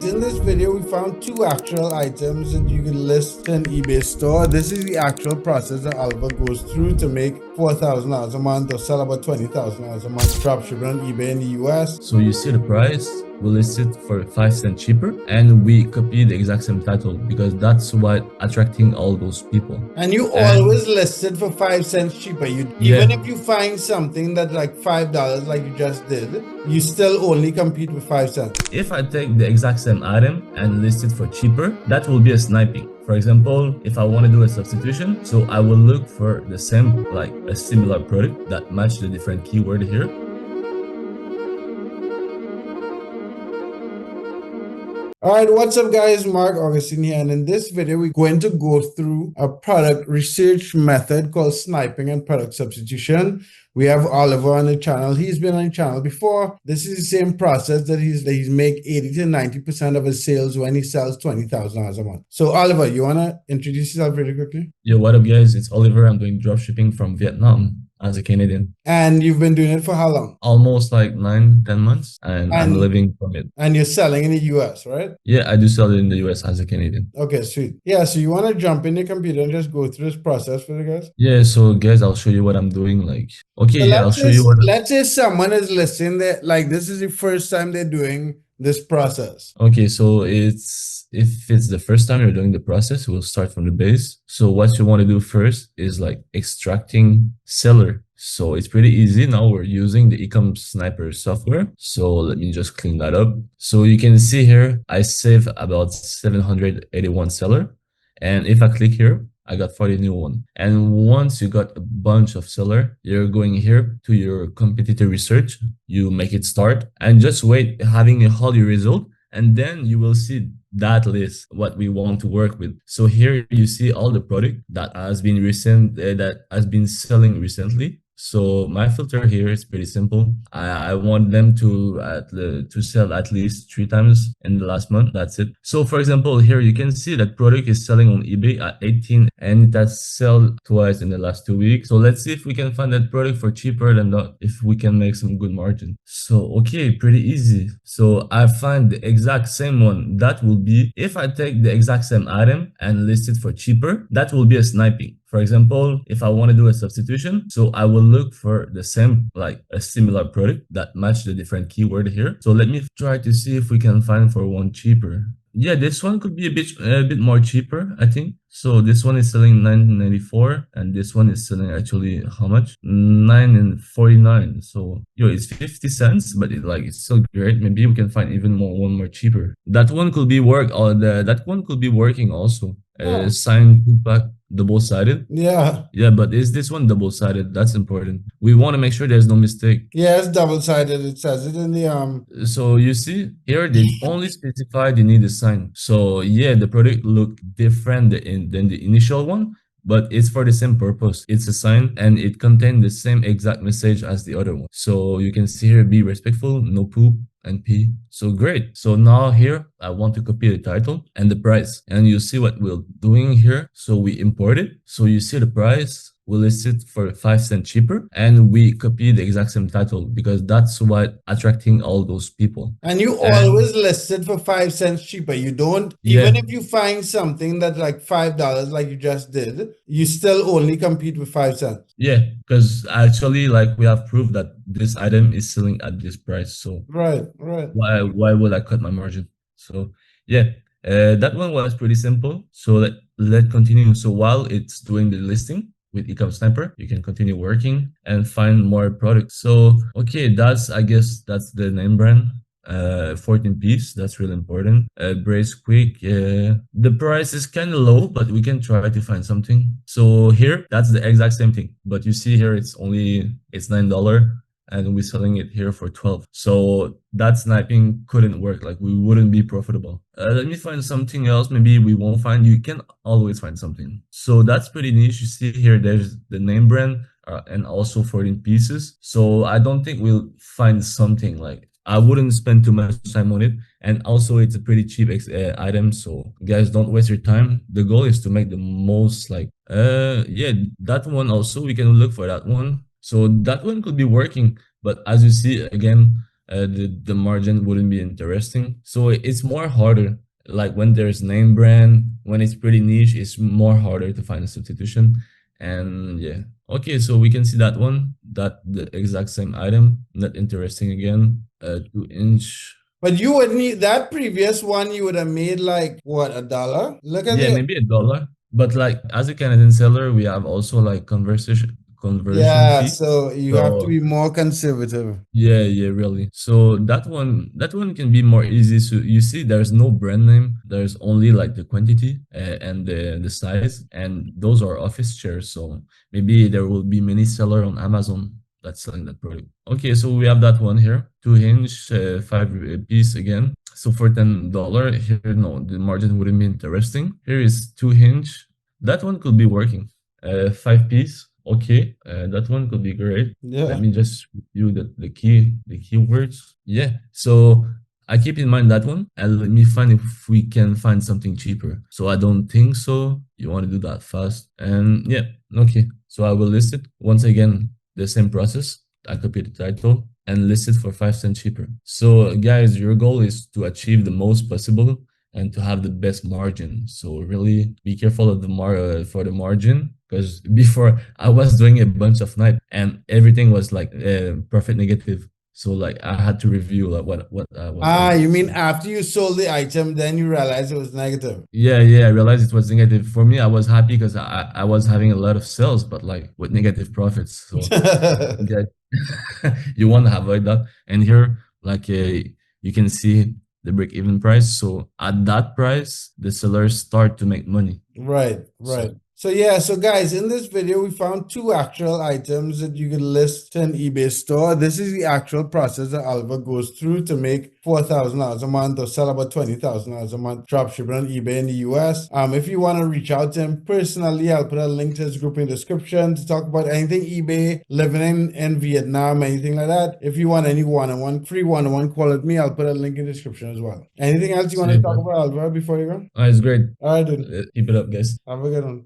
In this video, we found two actual items that you can list in eBay store. This is the actual process that Oliver goes through to make $4,000 a month or sell about $20,000 a month dropshipping on eBay in the US. So you see the price, we list it for 5 cents cheaper, and we copy the exact same title because that's what attracting all those people. And you always list it for 5 cents cheaper. Even if you find something that's like $5 like you just did, you still only compete with 5 cents. If I take the exact same item and list it for cheaper, that will be a sniping. For example, if I want to do a substitution, so I will look for the same, like a similar product that match the different keyword here. Alright, what's up guys, Mark Augustine here, and in this video we're going to go through a product research method called sniping and product substitution. We have Oliver on the channel. He's been on the channel before. This is the same process that he's make 80 to 90% of his sales when he sells $20,000 a month. So Oliver, you want to introduce yourself really quickly? Yo, what up guys, it's Oliver. I'm doing dropshipping from Vietnam as a Canadian. And you've been doing it for how long? Almost like 9-10 months, and I'm living from it. And you're selling in the US, right? Yeah, I do sell it in the US as a Canadian. Okay, sweet. Yeah, so you want to jump in your computer and just go through this process for the guys? Yeah, so guys, I'll show you what I'm doing. Like, okay, so yeah, I'll show you what. Let's say someone is listening that, like, this is the first time they're doing this process. Okay, so if it's the first time you're doing the process, we'll start from the base. So what you want to do first is like extracting seller. So it's pretty easy. Now we're using the Ecom sniper software. So let me just clean that up. So you can see here, I save about 781 seller. And if I click here, I got 40 new one. And once you got a bunch of seller, you're going here to your competitor research. You make it start and just wait having all your result. And then you will see that list, what we want to work with. So here you see all the product that has been selling recently. So my filter here is pretty simple. I want them to sell at least 3 times in the last month. That's it. So for example, here you can see that product is selling on eBay at 18 and it has sold twice in the last 2 weeks. So let's see if we can find that product for cheaper than that, if we can make some good margin. So okay, pretty easy. So I find the exact same one. That will be, if I take the exact same item and list it for cheaper, that will be a sniping. For example, if I want to do a substitution, so I will look for the same, like a similar product that match the different keyword here. So let me try to see if we can find for one cheaper. Yeah, this one could be a bit more cheaper, I think. So this one is selling $9.94 and this one is selling actually how much? $9.49. So yo, it's 50 cents, but it's still great. Maybe we can find even one more cheaper. That one could be that one could be working also. Signed pack, double-sided. Yeah, but is this one double-sided? That's important. We want to make sure there's no mistake. Yeah, it's double-sided. It says it in the So you see here they only specified you need a sign. So yeah, the product look different than the initial one, but it's for the same purpose. It's a sign and it contains the same exact message as the other one. So you can see here, be respectful, no poop, and P. So great. So now here I want to copy the title and the price, and you see what we're doing here. So we import it. So you see the price, we list it for 5 cents cheaper, and we copy the exact same title because that's what attracting all those people. And you always list it for 5 cents cheaper. You don't, even if you find something that's like $5 like you just did, you still only compete with 5 cents. Yeah, because actually, like, we have proof that this item is selling at this price. So right. Why would I cut my margin? So yeah, that one was pretty simple. So let's continue. So while it's doing the listing with Ecom Sniper, you can continue working and find more products. So okay, I guess that's the name brand. 14 piece, that's really important. Brace quick. The price is kind of low, but we can try to find something. So here, that's the exact same thing, but you see here it's $9 and we're selling it here for 12. So that sniping couldn't work. Like, we wouldn't be profitable. Let me find something else. Maybe we won't find. You can always find something. So that's pretty niche. You see here, there's the name brand and also 14 pieces. So I don't think we'll find something. Like, I wouldn't spend too much time on it. And also it's a pretty cheap item. So guys, don't waste your time. The goal is to make the most, like, yeah, that one also, we can look for that one. So that one could be working, but as you see, again, the margin wouldn't be interesting. So it's more harder. Like when there's name brand, when it's pretty niche, it's more harder to find a substitution. And yeah, okay, so we can see that one, that the exact same item, not interesting again. 2-inch. But you would need that previous one, you would have made like what, $1? Look at Yeah, the maybe $1. But like as a Canadian seller, we have also like conversion yeah, fee. so you have to be So more conservative. yeah, yeah, really. So that one can be more easy. So you see, there's no brand name. There's only like the quantity and the size, and those are office chairs. So maybe there will be many seller on Amazon that's selling that product. Okay, so we have that one here, 2-inch, 5 piece again. So for $10 here, no, the margin wouldn't be interesting. Here is 2-inch. That one could be working. 5 piece. Okay, that one could be great. Let Yeah. me just review the keywords. Yeah, so I keep in mind that one, and let me find if we can find something cheaper. So I don't think so. You want to do that fast, and yeah, okay. So I will list it once again. The same process. I copy the title and list it for 5 cents cheaper. So guys, your goal is to achieve the most possible and to have the best margin. So really be careful of the for the margin, because before I was doing a bunch of night and everything was like profit negative. So like I had to review like what I was Ah, doing. you mean So after you sold the item, then you realized it was negative. yeah, yeah, I realized it was negative. For me, I was happy because I was having a lot of sales, but like with negative profits. So yeah, you want to avoid that. And here, like you can see the break-even price. So at that price, the sellers start to make money. Right, right. So So yeah, so guys, in this video, we found two actual items that you can list in eBay store. This is the actual process that Oliver goes through to make $4,000 a month or sell about $20,000 a month drop shipping on eBay in the US. If you want to reach out to him personally, I'll put a link to his group in the description to talk about anything eBay, living in Vietnam, anything like that. If you want any one-on-one, free one-on-one call with me, I'll put a link in the description as well. Anything else you want to talk super. about, Oliver, before you go? Oh, it's great. All right, dude. Keep it up, guys. Have a good one.